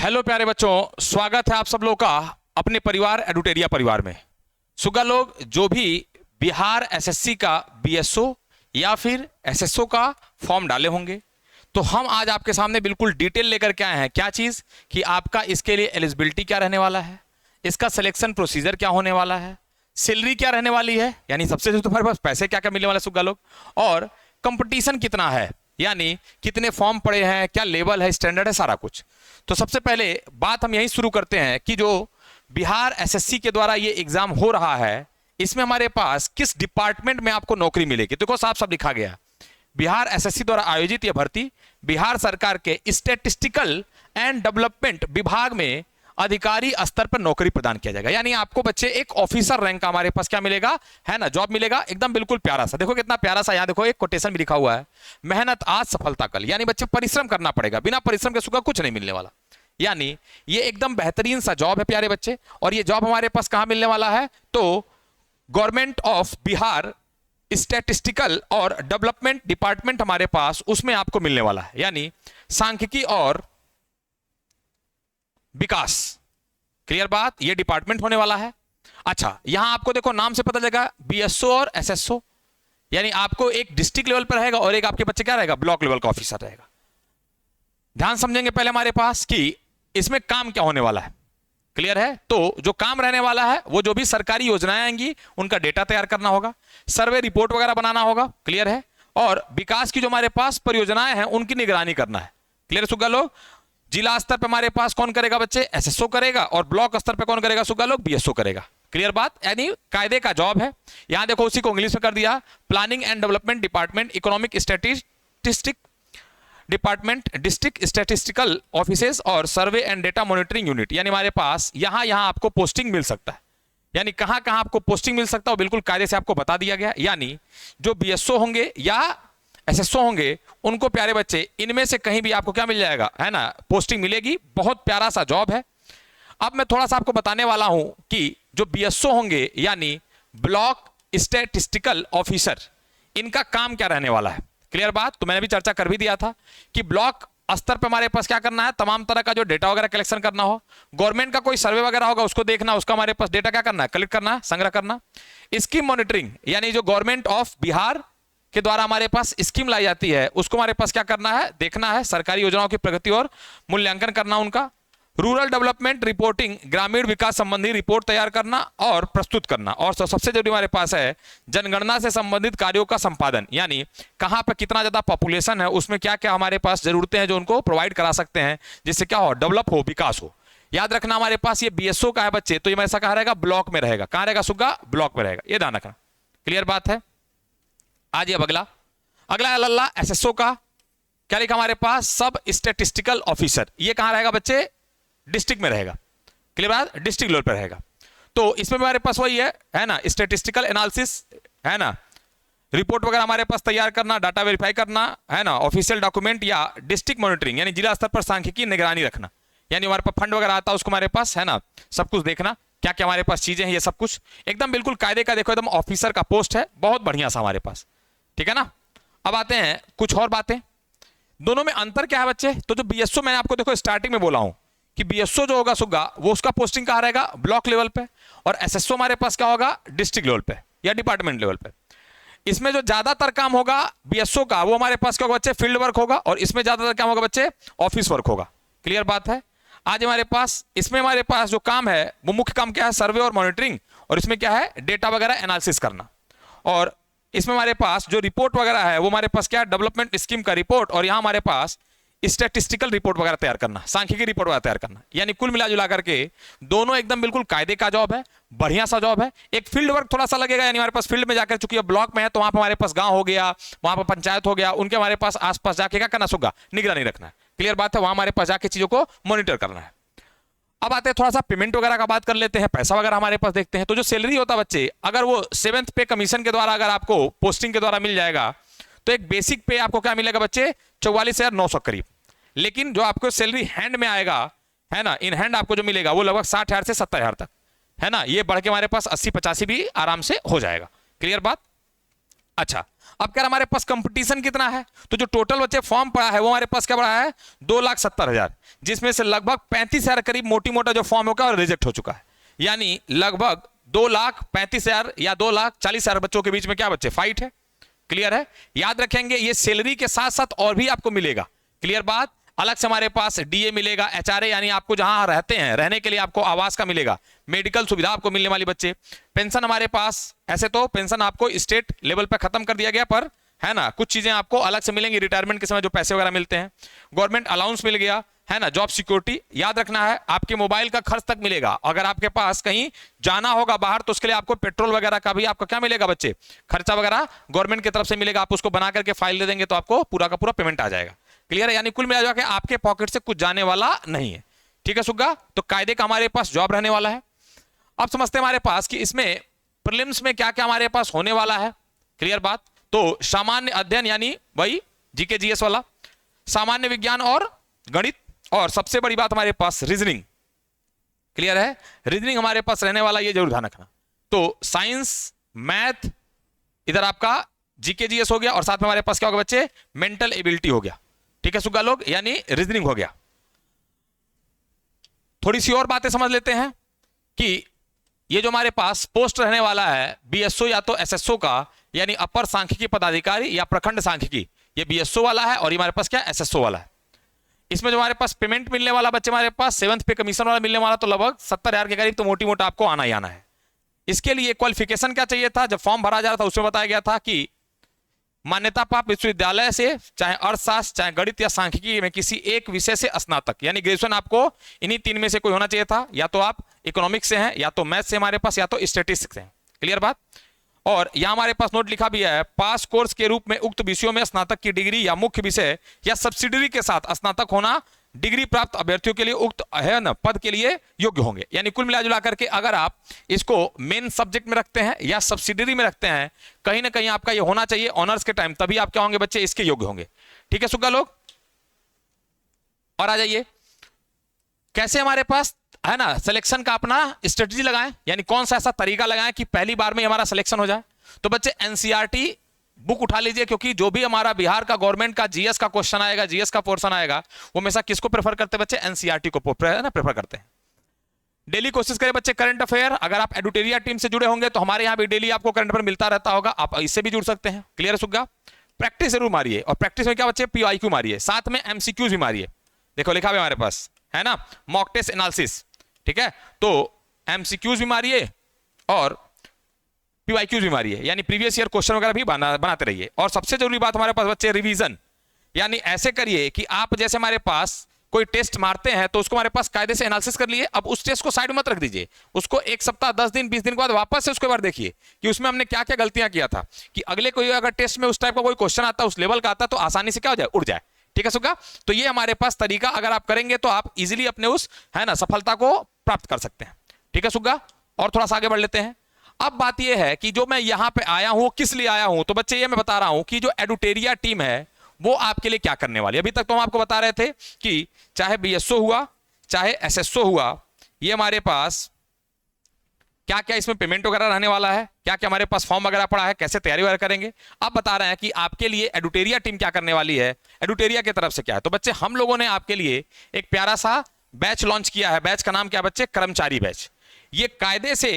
Hello प्यारे बच्चों, स्वागत है आप सब लोग का अपने परिवार एडुटेरिया परिवार में। सुगा लोग जो भी बिहार एसएससी का बीएसओ या फिर एसएसओ का फॉर्म डाले होंगे, तो हम आज आपके सामने बिल्कुल डिटेल लेकर के आए हैं। क्या चीज़ कि आपका इसके लिए एलिजिबिलिटी क्या रहने वाला है, इसका सिलेक्शन प्रोसीजर क्या होने वाला है, सैलरी क्या रहने वाली है, यानी सबसे जो तुम्हारे पास पैसे क्या क्या मिलने वाले सुगा लोग, और कंपटीशन कितना है, यानी कितने फॉर्म पड़े हैं, क्या लेवल है, स्टैंडर्ड है, सारा कुछ। तो सबसे पहले बात हम यही शुरू करते हैं कि जो बिहार एसएससी के द्वारा ये एग्जाम हो रहा है, इसमें हमारे पास किस डिपार्टमेंट में आपको नौकरी मिलेगी। देखो साफ साफ लिखा गया, बिहार एसएससी द्वारा आयोजित यह भर्ती बिहार सरकार के स्टैटिस्टिकल एंड डेवलपमेंट विभाग में अधिकारी स्तर पर नौकरी प्रदान किया जाएगा। यानी आपको बच्चे एक ऑफिसर रैंक का हमारे पास क्या मिलेगा, है ना, जॉब मिलेगा। एकदम बिल्कुल प्यारा सा, देखो कितना प्यारा सा, यहाँ देखो एक कोटेशन भी लिखा हुआ है, मेहनत आज सफलता कल। यानी बच्चे परिश्रम करना पड़ेगा, बिना परिश्रम के सुगा कुछ नहीं मिलने वाला। यानी ये एकदम बेहतरीन सा जॉब है प्यारे बच्चे। और ये जॉब हमारे पास कहां मिलने वाला है, तो गवर्नमेंट ऑफ बिहार स्टैटिस्टिकल और डेवलपमेंट डिपार्टमेंट हमारे पास उसमें आपको मिलने वाला है, यानी सांख्यिकी और विकास। क्लियर बात, ये डिपार्टमेंट होने वाला है। अच्छा, यहां आपको देखो नाम से पता चलेगा बीएसओ और एसएसओ, यानी आपको एक डिस्ट्रिक्ट लेवल पर रहेगा और एक आपके बच्चे क्या रहेगा, ब्लॉक लेवल का ऑफिसर रहेगा। ध्यान समझेंगे पहले हमारे पास कि इसमें काम क्या होने वाला है। क्लियर है, तो जो काम रहने वाला है वो जो भी सरकारी योजनाएं आएंगी उनका डेटा तैयार करना होगा, सर्वे रिपोर्ट वगैरह बनाना होगा। क्लियर है, और विकास की जो हमारे पास परियोजनाएं हैं उनकी निगरानी करना है। क्लियर सुगा लोग, जिला स्तर पर हमारे पास कौन करेगा बच्चे, एसएसओ करेगा, और ब्लॉक स्तर पर कौन करेगा सुगा लोग, बीएसओ करेगा। क्लियर बात, यानी कायदे का जॉब है। यहां देखो उसी को इंग्लिश में कर दिया, planning and development department, economic statistic department, district statistical offices और survey and data monitoring unit. यानी हमारे पास यहां आपको पोस्टिंग मिल सकता है, यानी कहां कहां आपको पोस्टिंग मिल सकता है बिल्कुल कायदे से आपको बता दिया गया। यानी जो बीएसओ होंगे या एसएसओ होंगे उनको प्यारे बच्चे इनमें से कहीं भी आपको क्या मिल जाएगा, है ना, पोस्टिंग मिलेगी। बहुत प्यारा सा जॉब है। अब मैं थोड़ा सा आपको बताने वाला हूं कि जो बीएसओ होंगे यानी ब्लॉक स्टैटिस्टिकल ऑफिसर, इनका काम क्या रहने वाला है। क्लियर बात, तो मैंने भी चर्चा कर भी दिया था कि ब्लॉक स्तर पर हमारे पास क्या करना है, तमाम तरह का जो डेटा वगैरह कलेक्शन करना हो, गवर्नमेंट का कोई सर्वे वगैरह होगा उसको देखना, उसका हमारे पास डेटा क्या करना है, कलेक्ट करना, संग्रह करना। स्कीम मॉनिटरिंग, यानी जो गवर्नमेंट ऑफ बिहार के द्वारा हमारे पास स्कीम लाई जाती है उसको हमारे पास क्या करना है, देखना है, सरकारी योजनाओं की प्रगति और मूल्यांकन करना उनका। रूरल डेवलपमेंट रिपोर्टिंग, ग्रामीण विकास संबंधी रिपोर्ट तैयार करना और प्रस्तुत करना। और सबसे जरूरी हमारे पास है जनगणना से संबंधित कार्यों का संपादन, यानी कहां पर कितना ज्यादा पॉपुलेशन है, उसमें क्या क्या हमारे पास जरूरतें हैं जो उनको प्रोवाइड करा सकते हैं, जिससे क्या हो, डेवलप हो, विकास हो। याद रखना हमारे पास ये बीएसओ का है बच्चे, तो ये ऐसा कहां रहेगा, ब्लॉक में रहेगा। कहां रहेगा सुगा, ब्लॉक में रहेगा, ये ध्यान रखना। क्लियर बात है। आज अब अगला लल्ला एसएसओ का क्या लिखा हमारे पास, सब स्टैटिस्टिकल ऑफिसर। ये कहां रहेगा बच्चे, डिस्ट्रिक्ट में रहेगा। क्लियर बात, डिस्ट्रिक्ट लेवल पर रहेगा। तो इसमें हमारे पास वही है ना, स्टैटिस्टिकल एनालिसिस, है ना, रिपोर्ट वगैरह हमारे पास तैयार करना, डाटा वेरीफाई करना, है ना, ऑफिशियल डॉक्यूमेंट या डिस्ट्रिक्ट मॉनिटरिंग, यानी जिला स्तर पर सांख्यिकी निगरानी रखना, यानी हमारे पास फंड वगैरह आता है उसको हमारे पास, है ना, सब कुछ देखना, क्या क्या हमारे पास चीजें हैं, ये सब कुछ एकदम बिल्कुल कायदे का। देखो एकदम ऑफिसर का पोस्ट है, बहुत बढ़िया सा हमारे पास, ठीक है ना। अब आते हैं कुछ और बातें, दोनों में अंतर क्या है बच्चे। तो जो बीएसओ मैंने आपको देखो स्टार्टिंग में बोला हूं कि बीएसओ जो होगा सुगा वो उसका पोस्टिंग कहां रहेगा, ब्लॉक लेवल पे, और एसएसओ हमारे पास क्या होगा, डिस्ट्रिक्ट लेवल पे या डिपार्टमेंट लेवल पे। इसमें जो ज्यादातर काम होगा बीएसओ का वो हमारे पास क्या होगा बच्चे, फील्ड वर्क होगा, और इसमें ज्यादातर काम होगा बच्चे, ऑफिस वर्क होगा। क्लियर बात है। आज हमारे पास इसमें हमारे पास जो काम है वो मुख्य काम क्या है, सर्वे और मॉनिटरिंग, और इसमें क्या है, डेटा वगैरह एनालिसिस करना। और इसमें हमारे पास जो रिपोर्ट वगैरह है वो हमारे पास क्या है, डेवलपमेंट स्कीम का रिपोर्ट, और यहां हमारे पास स्टैटिस्टिकल रिपोर्ट वगैरह तैयार करना, सांख्यिकी रिपोर्ट वगैरह तैयार करना। यानी कुल मिला जुला करके दोनों एकदम बिल्कुल कायदे का जॉब है, बढ़िया सा जॉब है। एक फील्ड वर्क थोड़ा सा लगेगा, यानी हमारे पास फील्ड में जाकर, चूंकि ब्लॉक में है तो वहां पर हमारे पास गांव हो गया, वहां पर पंचायत हो गया, उनके हमारे पास आसपास जाके क्या करना होगा, निगरानी रखना है। क्लियर बात है, वहां हमारे पास जाके चीजों को मॉनिटर करना है। अब आते हैं थोड़ा सा पेमेंट वगैरह का बात कर लेते हैं, पैसा वगैरह हमारे पास देखते हैं। तो जो सैलरी होता है बच्चे, अगर वो 7th पे कमीशन के द्वारा अगर आपको पोस्टिंग के द्वारा मिल जाएगा तो एक बेसिक पे आपको क्या मिलेगा बच्चे, 44,900 करीब। लेकिन जो आपको सैलरी हैंड में आएगा, है ना, इन हैंड आपको जो मिलेगा वो लगभग 60,000 से 70,000 तक, है ना। ये बढ़ के हमारे पास 80-85 भी आराम से हो जाएगा। क्लियर बात। अच्छा, अब कह रहा हमारे पास कंपटीशन कितना है, तो जो टोटल बच्चे फॉर्म पड़ा है वो हमारे पास क्या पड़ा है 2,70,000, जिसमें से लगभग 35,000 करीब मोटी मोटा जो फॉर्म होगा और रिजेक्ट हो चुका है। यानी लगभग 2,35,000 या 2,40,000 बच्चों के बीच में क्या बच्चे फाइट है। क्लियर है। याद रखेंगे ये सैलरी के साथ साथ और भी आपको मिलेगा। क्लियर बात। अलग से हमारे पास डीए मिलेगा, एचआरए यानी आपको जहां रहते हैं रहने के लिए आपको आवास का मिलेगा, मेडिकल सुविधा आपको मिलने वाली बच्चे, पेंशन हमारे पास, ऐसे तो पेंशन आपको स्टेट लेवल पर खत्म कर दिया गया पर है ना कुछ चीजें आपको अलग से मिलेंगी रिटायरमेंट के समय जो पैसे वगैरह मिलते हैं, गवर्नमेंट अलाउंस मिल गया है ना, जॉब सिक्योरिटी। याद रखना है आपके मोबाइल का खर्च तक मिलेगा, अगर आपके पास कहीं जाना होगा बाहर तो उसके लिए आपको पेट्रोल वगैरह का भी आपको क्या मिलेगा बच्चे, खर्चा वगैरह गवर्नमेंट की तरफ से मिलेगा। आप उसको बना करके फाइल दे देंगे तो आपको पूरा का पूरा पेमेंट आ जाएगा। क्लियर है। यानी कुल मिला के आपके पॉकेट से कुछ जाने वाला नहीं है। ठीक है सुग्गा। तो कायदे का हमारे पास जॉब रहने वाला है। अब समझते हैं हमारे पास कि इसमें प्रीलिम्स में क्या क्या हमारे पास होने वाला है। क्लियर बात। तो सामान्य अध्ययन यानी वही जीके जीएस वाला, सामान्य विज्ञान और गणित, और सबसे बड़ी बात हमारे पास रीजनिंग। क्लियर है। रीजनिंग हमारे पास रहने वाला, ये जरूर ध्यान रखना। तो साइंस, मैथ, इधर आपका जीके जीएस हो गया और साथ में हमारे पास क्या होगा बच्चे, मेंटल एबिलिटी हो गया। ठीक है सुग्गा लोग, यानी रीजनिंग हो गया। थोड़ी सी और बातें समझ लेते हैं कि ये जो हमारे पास पोस्ट रहने वाला है बीएसओ या तो एसएसओ का, यानी अपर सांख्यिकी पदाधिकारी या प्रखंड सांख्यिकी, ये बीएसओ वाला है और ये हमारे पास क्या एसएसओ वाला है। इसमें जो हमारे पास पेमेंट मिलने वाला बच्चे हमारे पास 7th पे कमीशन वाला मिलने वाला, तो लगभग 70,000 के करीब तो मोटी मोटा आपको आना ही आना है। इसके लिए क्वालिफिकेशन क्या चाहिए था, जब फॉर्म भरा जा रहा था उसमें बताया गया था कि मान्यता प्राप्त विश्वविद्यालय से चाहे अर्थशास्त्र चाहे गणित या सांख्यिकी में किसी एक विषय से स्नातक, यानी ग्रेजुएशन आपको इन्हीं 3 में से कोई होना चाहिए था, या तो आप इकोनॉमिक्स से हैं, या तो मैथ से हमारे पास, या तो स्टैटिस्टिक्स से हैं। क्लियर बात। और यहां हमारे पास नोट लिखा भी है, पास कोर्स के रूप में उक्त विषयों में स्नातक की डिग्री या मुख्य विषय या सब्सिडरी के साथ स्नातक होना डिग्री प्राप्त अभ्यर्थियों के लिए उक्त है ना पद के लिए योग्य होंगे। यानी कुल मिलाजुला करके अगर आप इसको मेन सब्जेक्ट में रखते हैं या सब्सिडरी में रखते हैं, कहीं ना कहीं आपका ये होना चाहिए ऑनर्स के टाइम, तभी आप क्या होंगे बच्चे, इसके योग्य होंगे। ठीक है सुग्गा लोग। और आ जाइए, कैसे हमारे पास है ना सिलेक्शन का अपना स्ट्रेटजी लगाएं, यानी कौन सा ऐसा तरीका लगाएं कि पहली बार में हमारा सिलेक्शन हो जाए। तो बच्चे एनसीईआरटी बुक उठा लीजिए, क्योंकि जो भी हमारा बिहार का गवर्नमेंट का जीएस का क्वेश्चन आएगा, जीएस का पोर्शन आएगा, वो हमेशा किसको प्रेफर करते हैं बच्चे, एनसीईआरटी को प्रेफर करते हैं। डेली कोशिश करें बच्चे करंट अफेयर, अगर आप एडुटेरिया टीम से जुड़े होंगे तो हमारे यहाँ भी डेली आपको करंट अफेयर मिलता रहता होगा, आप इससे भी जुड़ सकते हैं। क्लियर है सुग्गा। प्रैक्टिस जरूर मारिए, और प्रैक्टिस में क्या बच्चे पीआईक्यू मारिए, साथ में एमसीक्यूज भी मारिए। देखो लिखा हुआ हमारे पास है ना, मॉक टेस्ट एनालिसिस। ठीक है, तो एमसीक्यूज भी मारिए और पीवाईक्यूज भी मारिए, यानी प्रीवियस ईयर क्वेश्चन वगैरह भी बनाते रहिए। और सबसे जरूरी बात हमारे पास बच्चे रिवीजन, यानी ऐसे करिए कि आप जैसे हमारे पास कोई टेस्ट मारते हैं तो उसको हमारे पास कायदे से एनालिसिस कर लिए, अब उस टेस्ट को साइड मत रख दीजिए, उसको 1 सप्ताह 10 दिन 20 दिन के बाद वापस से उसके बाद देखिए कि उसमें हमने क्या क्या गलतियां किया था, कि अगले कोई अगर टेस्ट में उस टाइप का कोई क्वेश्चन आता है, उस लेवल का आता है, तो आसानी से क्या हो जाए, उड़ जाए। ठीक है सुग्गा। तो ये हमारे पास तरीका अगर आप करेंगे तो आप इजीली अपने उस है ना सफलता को प्राप्त कर सकते हैं। ठीक है सुग्गा। और थोड़ा सा आगे बढ़ लेते हैं। अब बात यह है कि जो मैं यहां पे आया हूं किस लिए आया हूं, तो बच्चे ये मैं बता रहा हूं कि जो एडुटेरिया टीम है वो आपके लिए क्या करने वाली है। अभी तक तो हम आपको बता रहे थे कि चाहे बीएसओ हुआ चाहे एसएसओ हुआ, ये हमारे पास क्या क्या इसमें पेमेंट वगैरह रहने वाला है, क्या क्या हमारे पास फॉर्म वगैरह पड़ा है, कैसे तैयारी वगैरह करेंगे। अब बता रहे हैं कि आपके लिए एडुटेरिया टीम क्या करने वाली है, एडुटेरिया की तरफ से क्या है। तो बच्चे हम लोगों ने आपके लिए एक प्यारा सा बैच लॉन्च किया है। बैच का नाम क्या है बच्चे, कर्मचारी बैच। ये कायदे से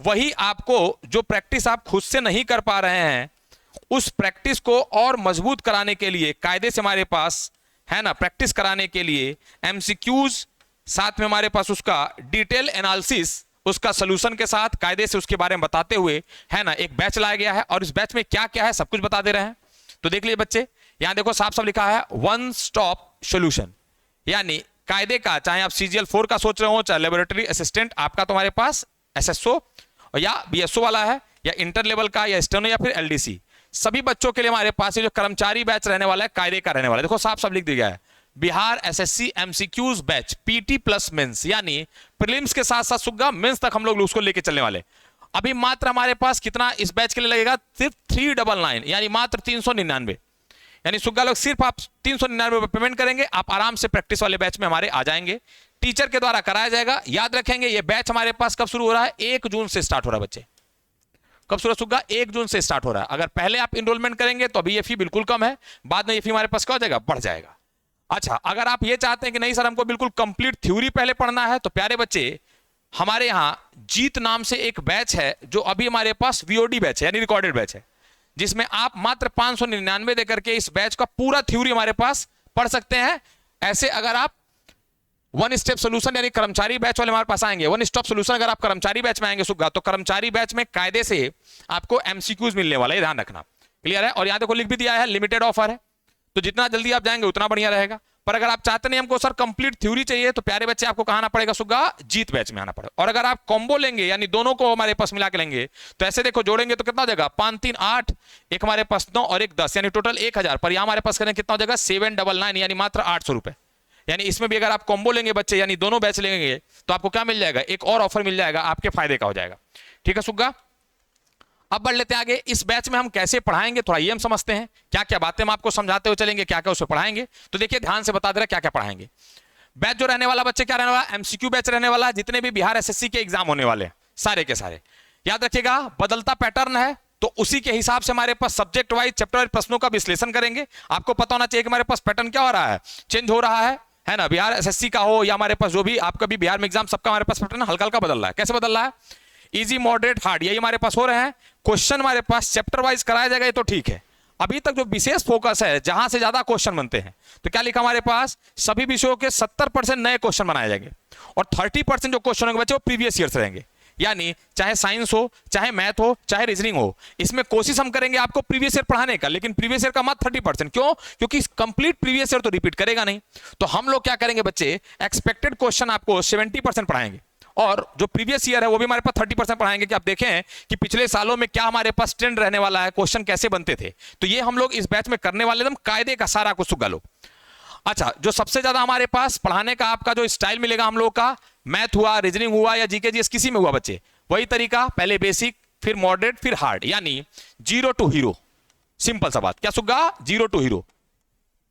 वही आपको जो प्रैक्टिस आप खुद से नहीं कर पा रहे हैं, उस प्रैक्टिस को और मजबूत कराने के लिए कायदे से हमारे पास है ना प्रैक्टिस कराने के लिए एमसीक्यूज, साथ में हमारे पास उसका डिटेल एनालिसिस, उसका सॉल्यूशन के साथ कायदे से उसके बारे में बताते हुए है ना एक बैच लाया गया है। और इस बैच में क्या क्या है सब कुछ बता दे रहे हैं। तो देख लीजिए बच्चे, यहां देखो साफ साफ लिखा है वन स्टॉप सॉल्यूशन, यानी कायदे का चाहे आप सीजीएल 4 का सोच रहे हो, चाहे लेबोरेटरी असिस्टेंट आपका तुम्हारे पास एसएसओ या बीएसओ वाला है, या इंटर लेवल का, या स्टेनो, या फिर एलडीसी, सभी बच्चों के लिए हमारे पास ये जो कर्मचारी बैच रहने वाला है कायदे का रहने वाला है। देखो साफ साफ लिख दिया गया है, Bihar SSC MCQs batch PT plus mains, यानी प्रीलिम्स के साथ साथ सुग्गा मेंस तक हम लोग उसको लेके चलने वाले। अभी मात्र हमारे पास कितना इस बैच के लिए लगेगा, सिर्फ 399, यानी मात्र 399, यानी सुग्गा लोग सिर्फ आप 399 पेमेंट करेंगे, आप आराम से प्रैक्टिस वाले बैच में हमारे आ जाएंगे। टीचर के द्वारा कराया जाएगा। याद रखेंगे ये बैच हमारे पास कब शुरू हो रहा है, 1 जून से स्टार्ट हो रहा है बच्चे। कब शुरू होगा? 1 जून से स्टार्ट हो रहा है। अगर पहले आप इनरोलमेंट करेंगे तो अभी ये फी बिल्कुल कम है, बाद में ये फी हमारे पास क्या हो जाएगा? बढ़ जाएगा। अच्छा, अगर आप ये चाहते हैं कि नहीं सर हमको बिल्कुल कंप्लीट थ्योरी पहले पढ़ना है, तो प्यारे बच्चे हमारे यहां जीत नाम से एक बैच है जो अभी हमारे पास वीओडी बैच है, यानी रिकॉर्डेड बैच है, जिसमें आप मात्र 599 देकर के इस बैच का पूरा थ्योरी हमारे पास पढ़ सकते हैं। ऐसे अगर आप वन स्टेप सोल्यूशन यानी कर्मचारी बैच वाले हमारे पास आएंगे, वन स्टॉप सोल्यूशन अगर आप कर्मचारी बैच में आएंगे सुगा, तो कर्मचारी बैच में कायदे से आपको एमसीक्यूज मिलने वाला है, ध्यान रखना। क्लियर है? और यहां देखो लिख भी दिया है लिमिटेड ऑफर है, तो जितना जल्दी आप जाएंगे उतना बढ़िया रहेगा। पर अगर आप चाहते नहीं हमको सर कंप्लीट थ्योरी चाहिए, तो प्यारे बच्चे आपको कहां आना पड़ेगा सुगा? जीत बैच में आना पड़ेगा। और अगर आप कॉम्बो लेंगे यानी दोनों को हमारे पास मिला के लेंगे, तो ऐसे देखो जोड़ेंगे तो कितना हो जाएगा? 5 3 8, एक हमारे पास 9 और एक 10, यानी टोटल 1000। पर यहां हमारे पास करें कितना हो जाएगा? 799, यानी मात्र 800 रुपए। यानी इसमें भी अगर आप कॉम्बो लेंगे बच्चे, यानी दोनों बैच लेंगे, तो आपको क्या मिल जाएगा? एक और ऑफर मिल जाएगा, आपके फायदे का हो जाएगा। ठीक है सुग्गा? अब बढ़ लेते हैं आगे। इस बैच में हम कैसे पढ़ाएंगे थोड़ा ये हम समझते हैं, क्या क्या बातें हम आपको समझाते हुए चलेंगे, क्या क्या उसमें पढ़ाएंगे। तो देखिए ध्यान से बता दे रहा क्या क्या पढ़ाएंगे। बैच जो रहने वाला बच्चे क्या रहने वाला? एमसीक्यू बैच रहने वाला। जितने भी बिहार एसएससी के एग्जाम होने वाले हैं सारे के सारे, याद रखिएगा बदलता पैटर्न है, तो उसी के हिसाब से हमारे पास सब्जेक्ट वाइज चैप्टर वाइज प्रश्नों का विश्लेषण करेंगे। आपको पता होना चाहिए कि हमारे पास पैटर्न क्या हो रहा है, चेंज हो रहा है ना। बिहार एसएससी का हो या हमारे पास जो भी आपका भी बिहार में एग्जाम, सबका हमारे पास पैटर्न हल्का हल्का बदल रहा है। कैसे बदल रहा है? इजी मॉडरेट हार्ड, यही हमारे पास हो रहे हैं। क्वेश्चन हमारे पास चैप्टर वाइज कराया जाएगा, ये तो ठीक है। अभी तक जो विशेष फोकस है, जहां से ज्यादा क्वेश्चन बनते हैं, तो क्या लिखा हमारे पास? सभी विषयों के 70% नए क्वेश्चन बनाए जाएंगे और 30% जो क्वेश्चन होंगे बच्चे वो प्रीवियस ईयर से रहेंगे। यानी चाहे साइंस हो, चाहे मैथ हो, चाहे रीजनिंग हो, इसमें कोशिश हम करेंगे आपको प्रीवियस ईयर पढ़ाने का, लेकिन प्रीवियस ईयर का मात्र 30%। क्यों? क्योंकि कंप्लीट प्रीवियस ईयर तो रिपीट करेगा नहीं। तो हम लोग क्या करेंगे बच्चे? एक्सपेक्टेड क्वेश्चन आपको 70% पढ़ाएंगे, और जो प्रीवियस ईयर है वो भी हमारे पास 30% पढ़ाएंगे, कि आप देखें कि पिछले सालों में क्या हमारे पास ट्रेंड रहने वाला है, क्वेश्चन कैसे बनते थे। तो ये हम लोग इस बैच में करने वाले, एकदम कायदे का सारा कुछ सुगा लो। अच्छा, जो सबसे ज्यादा हमारे पास पढ़ाने का आपका जो स्टाइल मिलेगा हम लोग का, मैथ हुआ, रीजनिंग हुआ या जीके जीएस किसी में हुआ बच्चे, वही तरीका, पहले बेसिक, फिर मॉडरेट, फिर हार्ड, यानी 0 टू हीरो। सिंपल सा बात, क्या सुगा? 0 टू हीरो।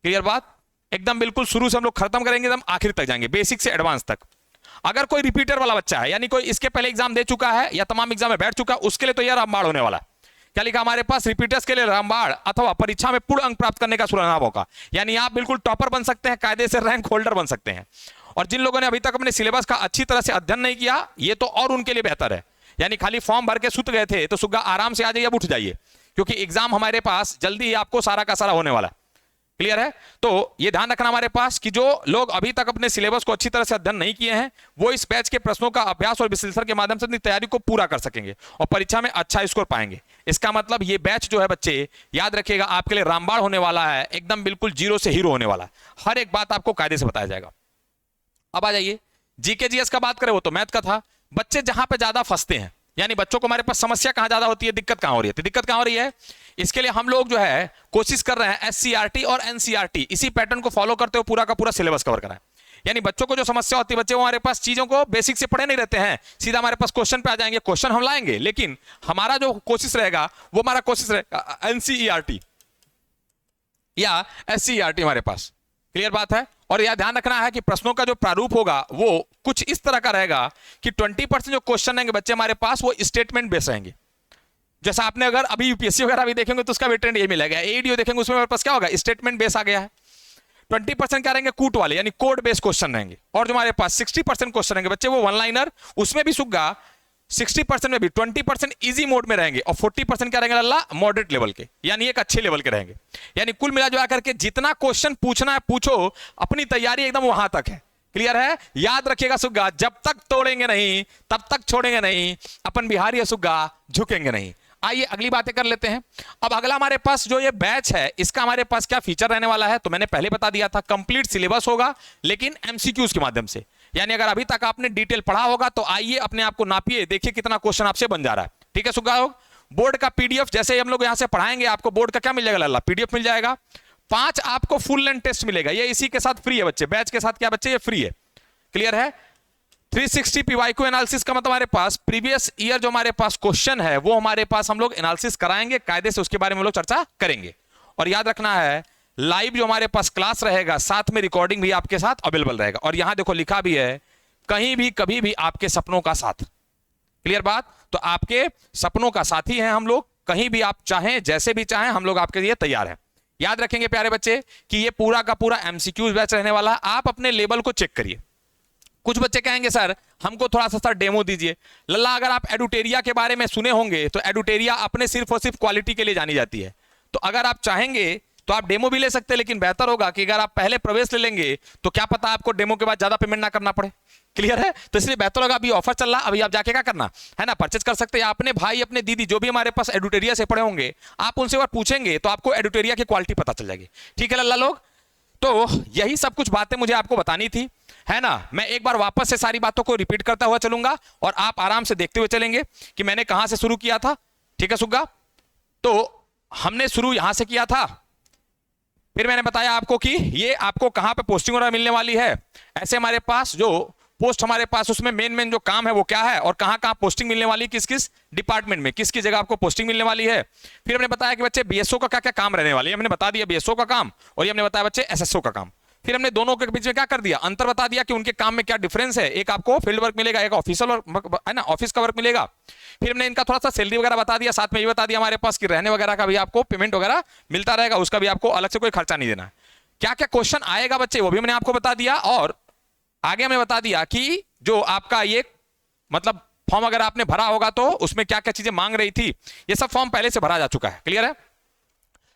क्लियर बात? एकदम बिल्कुल शुरू से हम लोग खत्म करेंगे, एकदम आखिर तक जाएंगे, बेसिक से एडवांस तक। अगर कोई रिपीटर वाला बच्चा है, यानी कोई इसके पहले एग्जाम दे चुका है या तमाम एग्जाम में बैठ चुका है, उसके लिए तो यह रामबाण होने वाला है। क्या लिखा हमारे पास? रिपीटर्स के लिए रामबाण अथवा परीक्षा में पूर्ण अंक प्राप्त करने का सुनहरा मौका। यानी आप बिल्कुल टॉपर बन सकते हैं, कायदे से रैंक होल्डर बन सकते हैं। और जिन लोगों ने अभी तक अपने सिलेबस का अच्छी तरह से अध्ययन नहीं किया, ये तो और उनके लिए बेहतर है। यानी खाली फॉर्म भर के सुत गए थे, तो सुग्गा आराम से आ जाइए, अब उठ जाइए, क्योंकि एग्जाम हमारे पास जल्दी ही आपको सारा का सारा होने वाला है। क्लियर है? तो ये ध्यान रखना हमारे पास कि जो लोग अभी तक अपने सिलेबस को अच्छी तरह से अध्ययन नहीं किए हैं, वो इस बैच के प्रश्नों का अभ्यास और विश्लेषण के माध्यम से अपनी तैयारी को पूरा कर सकेंगे और परीक्षा में अच्छा स्कोर पाएंगे। इसका मतलब ये बैच जो है बच्चे, याद रखिएगा, आपके लिए रामबाण होने वाला है, एकदम बिल्कुल 0 से हीरो होने वाला है। हर एक बात आपको कायदे से बताया जाएगा। अब आ जाइए जीके जीएस का बात करें, वो तो मैथ का था। बच्चे जहां पे ज्यादा फंसते हैं, यानी बच्चों को हमारे पास समस्या कहां ज्यादा होती है, दिक्कत कहां हो रही है, तो दिक्कत कहां हो रही है, इसके लिए हम लोग जो है कोशिश कर रहे हैं एससीईआरटी और एनसीईआरटी इसी पैटर्न को फॉलो करते हुए पूरा का पूरा सिलेबस कवर कराएं। यानी बच्चों को जो समस्या होती है, बच्चे वो हमारे पास चीजों को बेसिक से पढ़े नहीं रहते हैं, सीधा हमारे पास क्वेश्चन पे आ जाएंगे, क्वेश्चन हम लाएंगे, लेकिन हमारा जो कोशिश रहेगा वो हमारा कोशिश रहेगा एनसीईआरटी या एससीईआरटी हमारे पास। क्लियर बात है? और यह ध्यान रखना है कि प्रश्नों का जो प्रारूप होगा वो कुछ इस तरह का रहेगा कि 20% जो क्वेश्चन रहेंगे बच्चे हमारे पास, वो स्टेटमेंट बेस्ड रहेंगे। जैसा आपने अगर अभी यूपीएससी वगैरह भी देखेंगे तो उसका भी ट्रेंड ये मिलेगा, एडीओ देखेंगे उसमें हमारे पास क्या होगा, स्टेटमेंट बेस आ गया है। 20% क्या रहेंगे, कूट वाले यानी कोड बेस्ड क्वेश्चन रहेंगे। और जो हमारे पास 60% क्वेश्चन रहेंगे बच्चे, वो वन लाइनर, उसमें भी सुग्गा 60% में भी 20% इजी मोड में रहेंगे और 40% क्या रहेंगे अल्लाह मॉडरेट लेवल के, यानी एक अच्छे लेवल के रहेंगे। यानी कुल मिला जुला करके जितना क्वेश्चन पूछना है पूछो, अपनी तैयारी एकदम वहां तक है। क्लियर है? याद रखिएगा सुग्गा, जब तक तोड़ेंगे नहीं तब तक छोड़ेंगे नहीं, अपन बिहारी सुग्गा झुकेंगे नहीं। आइए अगली बातें कर लेते हैं। अब अगला हमारे पास जो ये बैच है, इसका हमारे पास क्या फीचर रहने वाला है, तो मैंने पहले बता दिया था, कंप्लीट सिलेबस होगा लेकिन एमसीक्यूज के माध्यम से। यानी अगर अभी तक आपने डिटेल पढ़ा होगा तो आइए अपने आप को नापिए, देखिए कितना क्वेश्चन आपसे बन जा रहा है। ठीक है सुग्गा लोग? बोर्ड का पीडीएफ जैसे हम लोग यहां से पढ़ाएंगे, आपको बोर्ड का क्या मिल जाएगा लल्ला, पीडीएफ मिल जाएगा। 5 आपको फुल लेंथ टेस्ट मिलेगा, ये इसी के साथ फ्री है बच्चे, बैच के साथ क्या बच्चे, ये फ्री है। क्लियर है? 360 पीवाईक्यू एनालिसिस का मतलब हमारे पास प्रीवियस ईयर जो हमारे पास क्वेश्चन है वो हमारे पास हम लोग एनालिसिस कराएंगे कायदे से, उसके बारे में हम लोग चर्चा करेंगे। और याद रखना है लाइव जो हमारे पास क्लास रहेगा, साथ में रिकॉर्डिंग भी आपके साथ अवेलेबल रहेगा। और यहां देखो लिखा भी है, कहीं भी कभी भी आपके सपनों का साथ। क्लियर बात? तो आपके सपनों का साथी हैं हम लोग, कहीं भी आप चाहें, जैसे भी चाहें, हम लोग आपके लिए तैयार हैं। याद रखेंगे प्यारे बच्चे कि ये पूरा का पूरा एमसीक्यूज बैच रहने वाला है। आप अपने लेवल को चेक करिए। कुछ बच्चे कहेंगे सर हमको थोड़ा सा सर डेमो दीजिए। लल्ला, अगर आप एडुटेरिया के बारे में सुने होंगे तो एडुटेरिया अपने सिर्फ और सिर्फ क्वालिटी के लिए जानी जाती है। तो अगर आप चाहेंगे तो आप डेमो भी ले सकते हैं, लेकिन बेहतर होगा कि अगर आप पहले प्रवेश ले लेंगे तो क्या पता आपको डेमो के बाद ज्यादा पेमेंट ना करना पड़े। क्लियर है? तो इसलिए बेहतर होगा, अभी ऑफर चल रहा, अभी आप जाके क्या करना है ना, परचेज कर सकते हैं। अपने भाई अपने दीदी जो भी हमारे पास एडुटेरिया से पढ़े होंगे, आप उनसे बार पूछेंगे तो आपको एडुटेरिया की क्वालिटी पता चल जाएगी। ठीक है लल्ला लोग? तो यही सब कुछ बातें मुझे आपको बतानी थी, है ना। मैं एक बार वापस से सारी बातों को रिपीट करता हुआ चलूंगा और आप आराम से देखते हुए चलेंगे कि मैंने कहां से शुरू किया था। ठीक है सुग्गा? तो हमने शुरू यहां से किया था, फिर मैंने बताया आपको कि ये आपको कहां पे पोस्टिंग वगैरह मिलने वाली है। ऐसे हमारे पास जो पोस्ट हमारे पास, उसमें मेन जो काम है वो क्या है और कहां कहां पोस्टिंग मिलने वाली है, किस किस डिपार्टमेंट में, किस किस जगह आपको पोस्टिंग मिलने वाली है। फिर हमने बताया कि बच्चे बीएसओ का क्या क्या काम रहने वाली है, हमने बता दिया बीएसओ का काम, और ये हमने बताया बच्चे एसएसओ का काम। फिर हमने दोनों के बीच में क्या कर दिया, अंतर बता दिया कि उनके काम में क्या डिफरेंस है। एक आपको फील्ड वर्क मिलेगा, एक ऑफिशियल वर्क है ना, ऑफिस का वर्क मिलेगा। फिर हमने इनका थोड़ा सा सैलरी वगैरह बता दिया, साथ में ये बता दिया हमारे पास कि रहने वगैरह का भी आपको पेमेंट वगैरह मिलता रहेगा, उसका भी आपको अलग से कोई खर्चा नहीं देना है। क्या क्या क्वेश्चन आएगा बच्चे वो भी मैंने आपको बता दिया, और आगे हमने बता दिया कि जो आपका ये मतलब फॉर्म अगर आपने भरा होगा तो उसमें क्या क्या चीजें मांग रही थी, ये सब फॉर्म पहले से भरा जा चुका है। क्लियर है?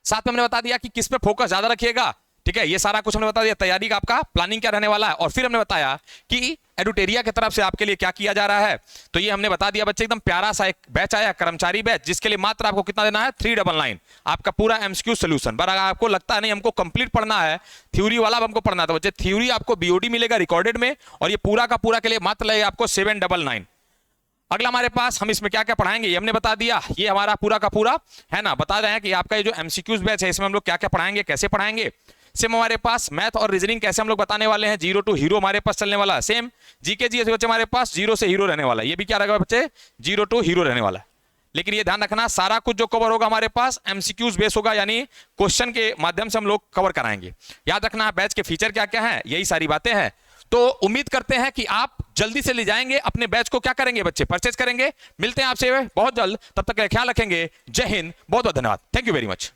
साथ में हमने बता दिया कि किस पे फोकस ज्यादा रखिएगा। ठीक है, ये सारा कुछ हमने बता दिया, तैयारी का आपका प्लानिंग क्या रहने वाला है। और फिर हमने बताया कि एडुटेरिया की तरफ से आपके लिए क्या किया जा रहा है। तो ये हमने बता दिया बच्चे, एकदम प्यारा सा एक बैच आया, कर्मचारी बैच, जिसके लिए मात्र आपको कितना देना है, 399 आपका पूरा एमसीक्यू सोल्यूशन। पर अगर आपको लगता नहीं हमको कंप्लीट पढ़ना है, थ्योरी वाला हमको पढ़ना है, तो बच्चे थ्योरी आपको बीओडी मिलेगा रिकॉर्डेड में, और ये पूरा का पूरा के लिए मात्र लगेगा आपको 799। अगला हमारे पास हम इसमें क्या क्या पढ़ाएंगे ये हमने बता दिया। ये हमारा पूरा का पूरा है ना, बता रहे हैं कि आपका ये जो एमसीक्यूज बैच है इसमें हम लोग क्या क्या पढ़ाएंगे, कैसे पढ़ाएंगे। सेम हमारे पास मैथ और रीजनिंग कैसे हम लोग बताने वाले हैं, 0 to हीरो हमारे पास चलने वाला है। सेम जीके जी बच्चे हमारे पास 0 से हीरो रहने वाला है, ये भी क्या रहेगा बच्चे, 0 to हीरो रहने वाला है। लेकिन ये ध्यान रखना सारा कुछ जो कवर होगा हमारे पास एमसीक्यूज बेस होगा, यानी क्वेश्चन के माध्यम से हम लोग कवर कराएंगे। याद रखना बैच के फीचर क्या क्या है, यही सारी बातें हैं। तो उम्मीद करते हैं कि आप जल्दी से ले जाएंगे अपने बैच को, क्या करेंगे बच्चे, परचेज करेंगे। मिलते हैं आपसे बहुत जल्द, तब तक ख्याल रखेंगे। जय हिंद, बहुत बहुत धन्यवाद, थैंक यू वेरी मच।